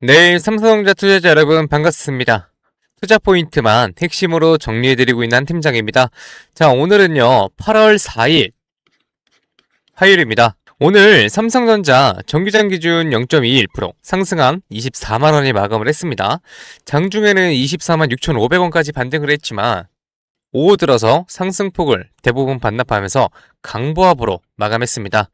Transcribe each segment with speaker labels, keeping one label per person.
Speaker 1: 네, 삼성전자 투자자 여러분 반갑습니다. 투자 포인트만 핵심으로 정리해드리고 있는 한 팀장입니다. 자, 오늘은요, 8월 4일 화요일입니다. 오늘 삼성전자 정규장 기준 0.21% 상승한 24만원에 마감을 했습니다. 장중에는 24만 6,500원까지 반등을 했지만 오후 들어서 상승폭을 대부분 반납하면서 강보합으로 마감했습니다.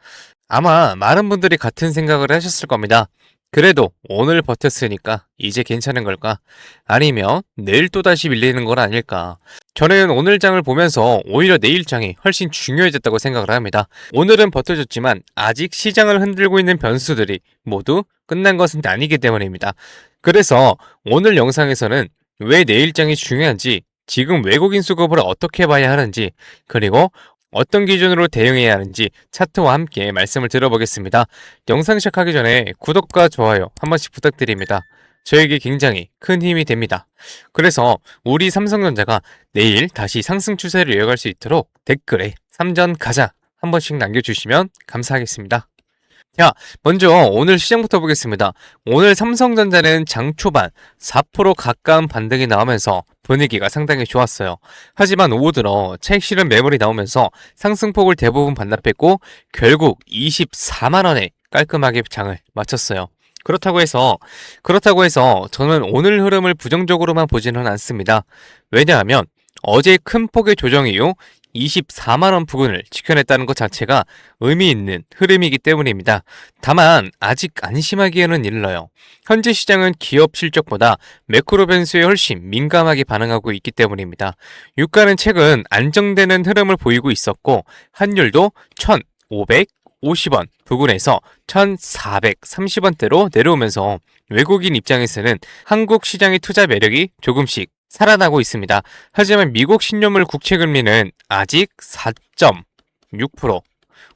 Speaker 1: 아마 많은 분들이 같은 생각을 하셨을 겁니다. 그래도 오늘 버텼으니까 이제 괜찮은 걸까? 아니면 내일 또다시 밀리는 건 아닐까? 저는 오늘 장을 보면서 오히려 내일 장이 훨씬 중요해졌다고 생각을 합니다. 오늘은 버텨줬지만 아직 시장을 흔들고 있는 변수들이 모두 끝난 것은 아니기 때문입니다. 그래서 오늘 영상에서는 왜 내일 장이 중요한지, 지금 외국인 수급을 어떻게 봐야 하는지, 그리고 어떤 기준으로 대응해야 하는지 차트와 함께 말씀을 들어보겠습니다. 영상 시작하기 전에 구독과 좋아요 한 번씩 부탁드립니다. 저에게 굉장히 큰 힘이 됩니다. 그래서 우리 삼성전자가 내일 다시 상승 추세를 이어갈 수 있도록 댓글에 삼전 가자 한 번씩 남겨주시면 감사하겠습니다. 자, 먼저 오늘 시장부터 보겠습니다. 오늘 삼성전자는 장 초반 4% 가까운 반등이 나오면서 분위기가 상당히 좋았어요. 하지만 오후 들어 차익 실현 매물이 나오면서 상승폭을 대부분 반납했고 결국 24만원에 깔끔하게 장을 마쳤어요. 그렇다고 해서 저는 오늘 흐름을 부정적으로만 보지는 않습니다. 왜냐하면 어제 큰 폭의 조정 이후 24만원 부근을 지켜냈다는 것 자체가 의미 있는 흐름이기 때문입니다. 다만 아직 안심하기에는 일러요. 현재 시장은 기업 실적보다 매크로 변수에 훨씬 민감하게 반응하고 있기 때문입니다. 유가는 최근 안정되는 흐름을 보이고 있었고 환율도 1,550원 부근에서 1,430원대로 내려오면서 외국인 입장에서는 한국 시장의 투자 매력이 조금씩 살아나고 있습니다. 하지만 미국 신용물 국채 금리는 아직 4.6%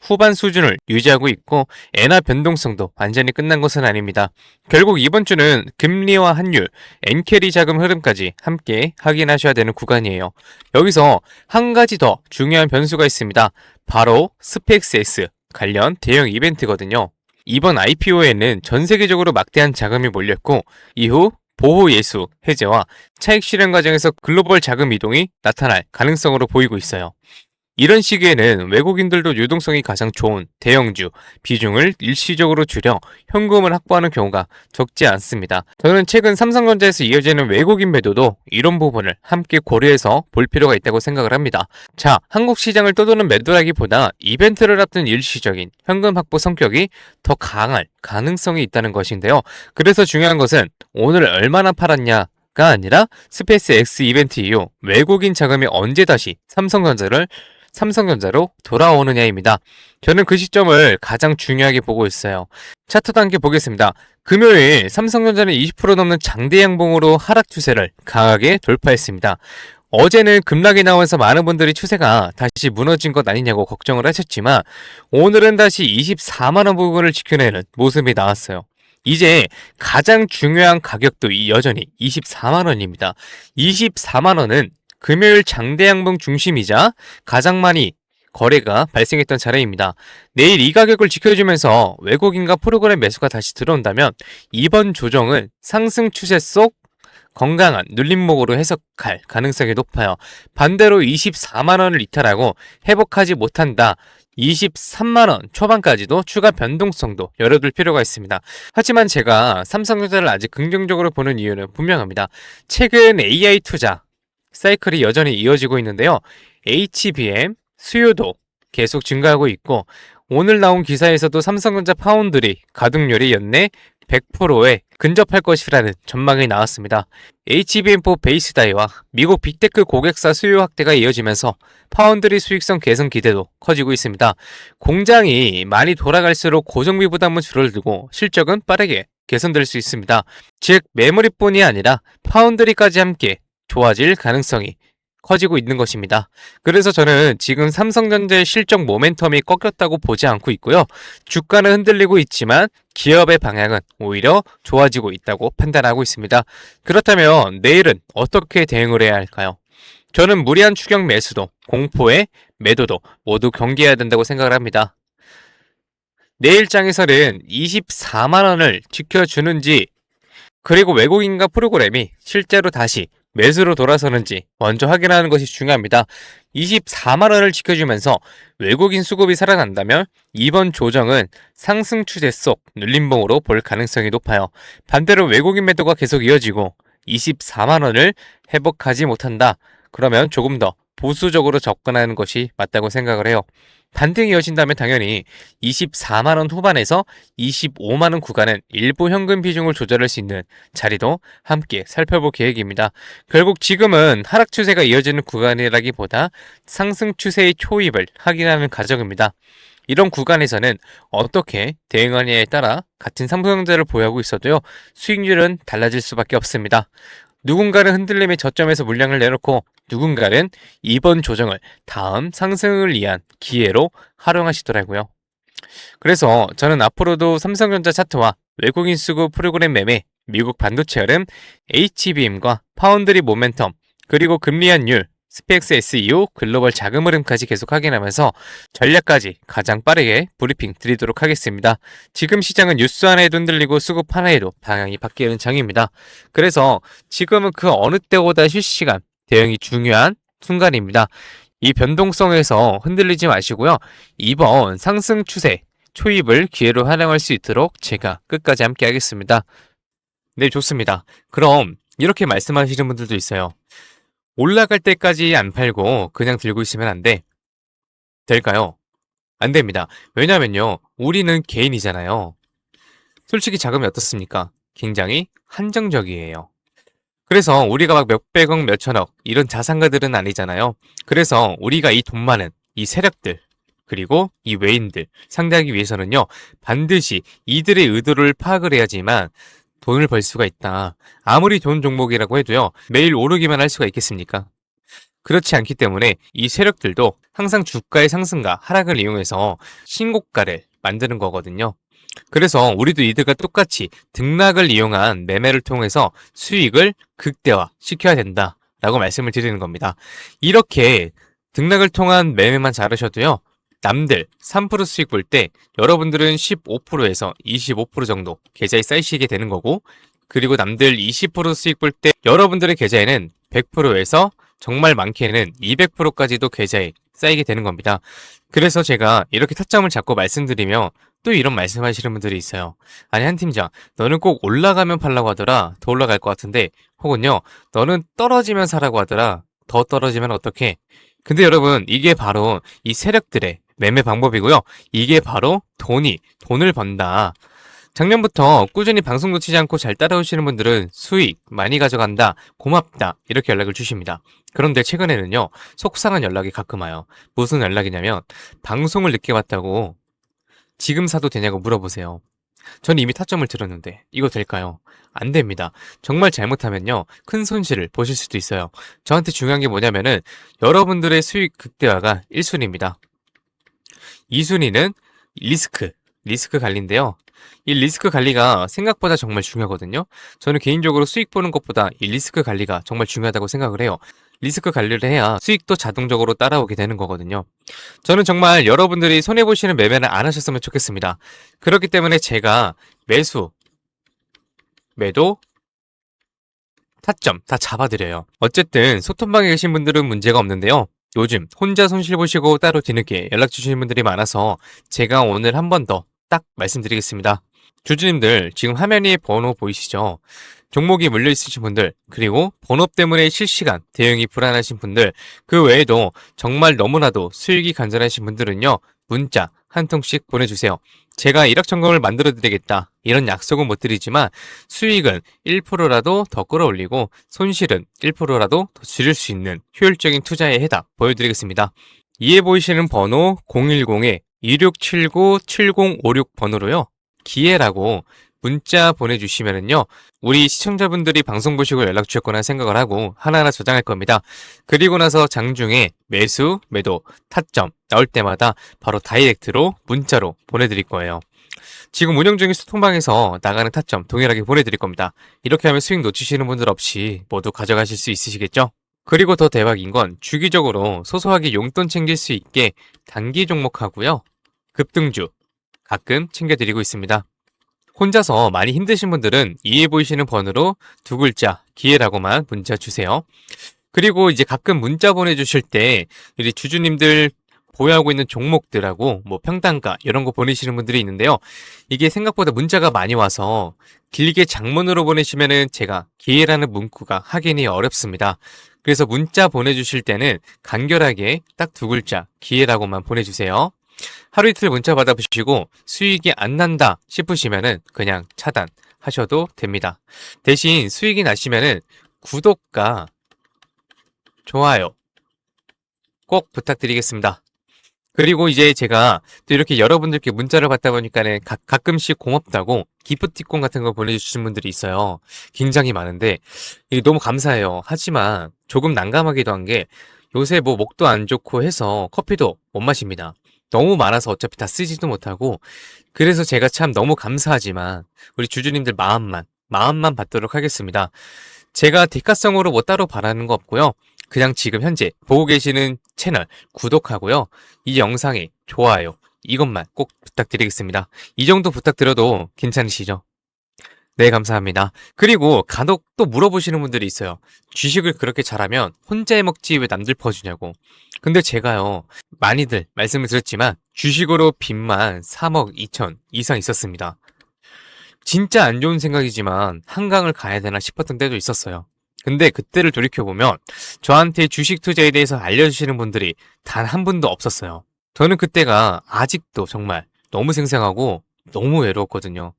Speaker 1: 후반 수준을 유지하고 있고 엔화 변동성도 완전히 끝난 것은 아닙니다. 결국 이번 주는 금리와 환율, 엔캐리 자금 흐름까지 함께 확인하셔야 되는 구간이에요. 여기서 한 가지 더 중요한 변수가 있습니다. 바로 스펙스X 관련 대형 이벤트거든요. 이번 IPO에는 전 세계적으로 막대한 자금이 몰렸고 이후 보호 예수 해제와 차익 실현 과정에서 글로벌 자금 이동이 나타날 가능성으로 보이고 있어요. 이런 시기에는 외국인들도 유동성이 가장 좋은 대형주 비중을 일시적으로 줄여 현금을 확보하는 경우가 적지 않습니다. 저는 최근 삼성전자에서 이어지는 외국인 매도도 이런 부분을 함께 고려해서 볼 필요가 있다고 생각을 합니다. 자, 한국 시장을 떠도는 매도라기보다 이벤트를 앞둔 일시적인 현금 확보 성격이 더 강할 가능성이 있다는 것인데요. 그래서 중요한 것은 오늘 얼마나 팔았냐가 아니라 스페이스 X 이벤트 이후 외국인 자금이 언제 다시 삼성전자로 돌아오느냐입니다. 저는 그 시점을 가장 중요하게 보고 있어요. 차트도 함께 보겠습니다. 금요일 삼성전자는 20% 넘는 장대 양봉으로 하락 추세를 강하게 돌파했습니다. 어제는 급락이 나오면서 많은 분들이 추세가 다시 무너진 것 아니냐고 걱정을 하셨지만 오늘은 다시 24만원 부분을 지켜내는 모습이 나왔어요. 이제 가장 중요한 가격도 여전히 24만원입니다. 24만원은 금요일 장대 양봉 중심이자 가장 많이 거래가 발생했던 자리입니다. 내일 이 가격을 지켜주면서 외국인과 프로그램 매수가 다시 들어온다면 이번 조정은 상승 추세 속 건강한 눌림목으로 해석할 가능성이 높아요. 반대로 24만원을 이탈하고 회복하지 못한다. 23만원 초반까지도 추가 변동성도 열어둘 필요가 있습니다. 하지만 제가 삼성전자를 아직 긍정적으로 보는 이유는 분명합니다. 최근 AI 투자 사이클이 여전히 이어지고 있는데요. HBM 수요도 계속 증가하고 있고 오늘 나온 기사에서도 삼성전자 파운드리 가동률이 연내 100%에 근접할 것이라는 전망이 나왔습니다. HBM4 베이스 다이와 미국 빅테크 고객사 수요 확대가 이어지면서 파운드리 수익성 개선 기대도 커지고 있습니다. 공장이 많이 돌아갈수록 고정비 부담은 줄어들고 실적은 빠르게 개선될 수 있습니다. 즉 메모리뿐이 아니라 파운드리까지 함께 좋아질 가능성이 커지고 있는 것입니다. 그래서 저는 지금 삼성전자의 실적 모멘텀이 꺾였다고 보지 않고 있고요. 주가는 흔들리고 있지만 기업의 방향은 오히려 좋아지고 있다고 판단하고 있습니다. 그렇다면 내일은 어떻게 대응을 해야 할까요? 저는 무리한 추격 매수도, 공포의 매도도 모두 경계해야 된다고 생각을 합니다. 내일 장에서는 24만원을 지켜주는지 그리고 외국인과 프로그램이 실제로 다시 매수로 돌아서는지 먼저 확인하는 것이 중요합니다. 24만 원을 지켜주면서 외국인 수급이 살아난다면 이번 조정은 상승 추세 속 눌림봉으로 볼 가능성이 높아요. 반대로 외국인 매도가 계속 이어지고 24만 원을 회복하지 못한다. 그러면 조금 더 보수적으로 접근하는 것이 맞다고 생각을 해요. 반등이 이어진다면 당연히 24만 원 후반에서 25만 원 구간은 일부 현금 비중을 조절할 수 있는 자리도 함께 살펴볼 계획입니다. 결국 지금은 하락 추세가 이어지는 구간이라기보다 상승 추세의 초입을 확인하는 과정입니다. 이런 구간에서는 어떻게 대응하느냐에 따라 같은 삼성전자를 보유하고 있어도요, 수익률은 달라질 수밖에 없습니다. 누군가는 흔들림의 저점에서 물량을 내놓고 누군가는 이번 조정을 다음 상승을 위한 기회로 활용하시더라고요. 그래서 저는 앞으로도 삼성전자 차트와 외국인 수급 프로그램 매매, 미국 반도체 흐름, HBM과 파운드리 모멘텀, 그리고 금리 환율, 스펙스 SEO, 글로벌 자금 흐름까지 계속 확인하면서 전략까지 가장 빠르게 브리핑 드리도록 하겠습니다. 지금 시장은 뉴스 하나에도 흔들리고 수급 하나에도 방향이 바뀌는 장입니다. 그래서 지금은 그 어느 때보다 실시간 대응이 중요한 순간입니다. 이 변동성에서 흔들리지 마시고요. 이번 상승 추세 초입을 기회로 활용할 수 있도록 제가 끝까지 함께 하겠습니다. 네, 좋습니다. 그럼 이렇게 말씀하시는 분들도 있어요. 올라갈 때까지 안 팔고 그냥 들고 있으면 안 돼. 될까요? 안 됩니다. 왜냐면요, 우리는 개인이잖아요. 솔직히 자금이 어떻습니까? 굉장히 한정적이에요. 그래서 우리가 막 몇백억, 몇천억 이런 자산가들은 아니잖아요. 그래서 우리가 이 돈 많은 이 세력들 그리고 이 외인들 상대하기 위해서는요, 반드시 이들의 의도를 파악을 해야지만 돈을 벌 수가 있다. 아무리 좋은 종목이라고 해도요, 매일 오르기만 할 수가 있겠습니까? 그렇지 않기 때문에 이 세력들도 항상 주가의 상승과 하락을 이용해서 신고가를 만드는 거거든요. 그래서 우리도 이들과 똑같이 등락을 이용한 매매를 통해서 수익을 극대화 시켜야 된다라고 말씀을 드리는 겁니다. 이렇게 등락을 통한 매매만 잘하셔도요, 남들 3% 수익 볼 때 여러분들은 15%에서 25% 정도 계좌에 쌓이시게 되는 거고, 그리고 남들 20% 수익 볼 때 여러분들의 계좌에는 100%에서 정말 많게는 200%까지도 계좌에 쌓이게 되는 겁니다. 그래서 제가 이렇게 타점을 잡고 말씀드리며 또 이런 말씀하시는 분들이 있어요. 아니, 한 팀장, 너는 꼭 올라가면 팔라고 하더라. 더 올라갈 것 같은데. 혹은요, 너는 떨어지면 사라고 하더라. 더 떨어지면 어떡해? 근데 여러분, 이게 바로 이 세력들의 매매 방법이고요. 이게 바로 돈을 번다. 작년부터 꾸준히 방송 놓치지 않고 잘 따라오시는 분들은 수익 많이 가져간다, 고맙다 이렇게 연락을 주십니다. 그런데 최근에는요, 속상한 연락이 가끔 와요. 무슨 연락이냐면 방송을 늦게 봤다고 지금 사도 되냐고 물어보세요. 전 이미 타점을 들었는데 이거 될까요? 안 됩니다. 정말 잘못하면요, 큰 손실을 보실 수도 있어요. 저한테 중요한 게 뭐냐면은 여러분들의 수익 극대화가 1순위입니다. 2순위는 리스크 관리인데요. 이 리스크 관리가 생각보다 정말 중요하거든요. 저는 개인적으로 수익 보는 것보다 이 리스크 관리가 정말 중요하다고 생각을 해요. 리스크 관리를 해야 수익도 자동적으로 따라오게 되는 거거든요. 저는 정말 여러분들이 손해보시는 매매는 안 하셨으면 좋겠습니다. 그렇기 때문에 제가 매수, 매도, 타점 다 잡아드려요. 어쨌든 소통방에 계신 분들은 문제가 없는데요. 요즘 혼자 손실 보시고 따로 뒤늦게 연락 주시는 분들이 많아서 제가 오늘 한 번 더 딱 말씀드리겠습니다. 주주님들, 지금 화면 위에 번호 보이시죠? 종목이 물려 있으신 분들, 그리고 번호 때문에 실시간 대응이 불안하신 분들, 그 외에도 정말 너무나도 수익이 간절하신 분들은요, 문자 한 통씩 보내주세요. 제가 일확천금을 만들어 드리겠다, 이런 약속은 못 드리지만 수익은 1%라도 더 끌어올리고 손실은 1%라도 더 줄일 수 있는 효율적인 투자의 해답 보여드리겠습니다. 이에 보이시는 번호 010-2679-7056 번호로요, 기회라고 문자 보내주시면은요, 우리 시청자분들이 방송 보시고 연락 주셨거나 생각을 하고 하나하나 저장할 겁니다. 그리고 나서 장중에 매수, 매도, 타점 나올 때마다 바로 다이렉트로 문자로 보내드릴 거예요. 지금 운영 중인 소통방에서 나가는 타점 동일하게 보내드릴 겁니다. 이렇게 하면 수익 놓치시는 분들 없이 모두 가져가실 수 있으시겠죠? 그리고 더 대박인 건 주기적으로 소소하게 용돈 챙길 수 있게 단기 종목하고요, 급등주 가끔 챙겨드리고 있습니다. 혼자서 많이 힘드신 분들은 이해 보이시는 번호로 두 글자 기회라고만 문자 주세요. 그리고 이제 가끔 문자 보내주실 때 우리 주주님들 보유하고 있는 종목들하고 뭐 평단가 이런 거 보내시는 분들이 있는데요. 이게 생각보다 문자가 많이 와서 길게 장문으로 보내시면은 제가 기회라는 문구가 확인이 어렵습니다. 그래서 문자 보내주실 때는 간결하게 딱 두 글자 기회라고만 보내주세요. 하루 이틀 문자 받아보시고 수익이 안 난다 싶으시면은 그냥 차단하셔도 됩니다. 대신 수익이 나시면은 구독과 좋아요 꼭 부탁드리겠습니다. 그리고 이제 제가 또 이렇게 여러분들께 문자를 받다 보니까는 가끔씩 고맙다고 기프티콘 같은 거 보내주시는 분들이 있어요. 굉장히 많은데 이게 너무 감사해요. 하지만 조금 난감하기도 한 게 요새 뭐 목도 안 좋고 해서 커피도 못 마십니다. 너무 많아서 어차피 다 쓰지도 못하고 그래서 제가 참 너무 감사하지만 우리 주주님들 마음만 받도록 하겠습니다. 제가 대가성으로 뭐 따로 바라는 거 없고요. 그냥 지금 현재 보고 계시는 채널 구독하고요. 이 영상에 좋아요 이것만 꼭 부탁드리겠습니다. 이 정도 부탁드려도 괜찮으시죠? 네, 감사합니다. 그리고 간혹 또 물어보시는 분들이 있어요. 주식을 그렇게 잘하면 혼자 해먹지 왜 남들 퍼주냐고. 근데 제가요, 많이들 말씀을 드렸지만 주식으로 빚만 3억 2천 이상 있었습니다. 진짜 안 좋은 생각이지만 한강을 가야 되나 싶었던 때도 있었어요. 근데 그때를 돌이켜보면 저한테 주식 투자에 대해서 알려주시는 분들이 단 한 분도 없었어요. 저는 그때가 아직도 정말 너무 생생하고 너무 외로웠거든요.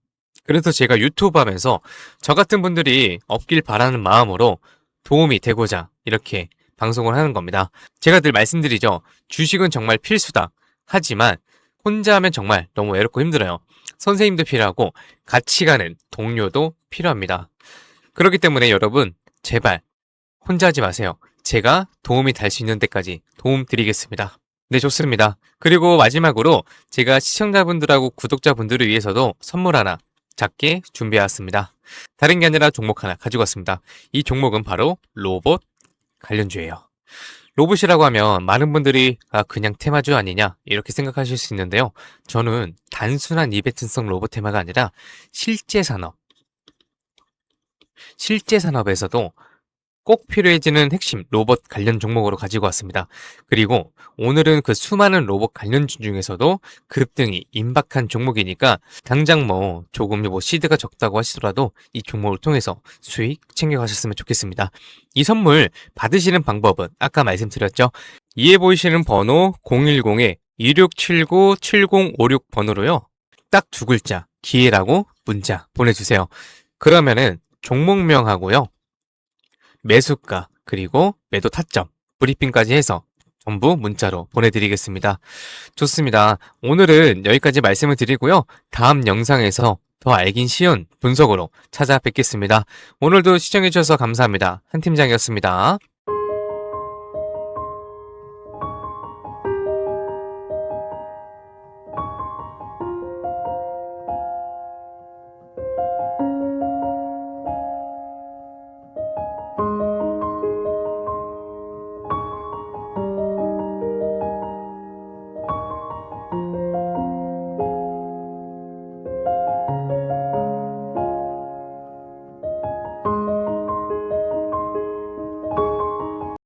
Speaker 1: 그래서 제가 유튜브 하면서 저 같은 분들이 없길 바라는 마음으로 도움이 되고자 이렇게 방송을 하는 겁니다. 제가 늘 말씀드리죠. 주식은 정말 필수다. 하지만 혼자 하면 정말 너무 외롭고 힘들어요. 선생님도 필요하고 같이 가는 동료도 필요합니다. 그렇기 때문에 여러분 제발 혼자 하지 마세요. 제가 도움이 될 수 있는 데까지 도움 드리겠습니다. 네, 좋습니다. 그리고 마지막으로 제가 시청자분들하고 구독자분들을 위해서도 선물 하나 작게 준비해왔습니다. 다른 게 아니라 종목 하나 가지고 왔습니다. 이 종목은 바로 로봇 관련주예요. 로봇이라고 하면 많은 분들이 그냥 테마주 아니냐 이렇게 생각하실 수 있는데요. 저는 단순한 이벤트성 로봇 테마가 아니라 실제 산업에서도 꼭 필요해지는 핵심 로봇 관련 종목으로 가지고 왔습니다. 그리고 오늘은 그 수많은 로봇 관련주 중에서도 급등이 임박한 종목이니까 당장 뭐 조금 뭐 시드가 적다고 하시더라도 이 종목을 통해서 수익 챙겨가셨으면 좋겠습니다. 이 선물 받으시는 방법은 아까 말씀드렸죠. 이해 보이시는 번호 010-2679-7056 번호로요. 딱 두 글자 기회라고 문자 보내주세요. 그러면은 종목명하고요. 매수가 그리고 매도 타점 브리핑까지 해서 전부 문자로 보내드리겠습니다. 좋습니다. 오늘은 여기까지 말씀을 드리고요. 다음 영상에서 더 알긴 쉬운 분석으로 찾아뵙겠습니다. 오늘도 시청해주셔서 감사합니다. 한 팀장이었습니다.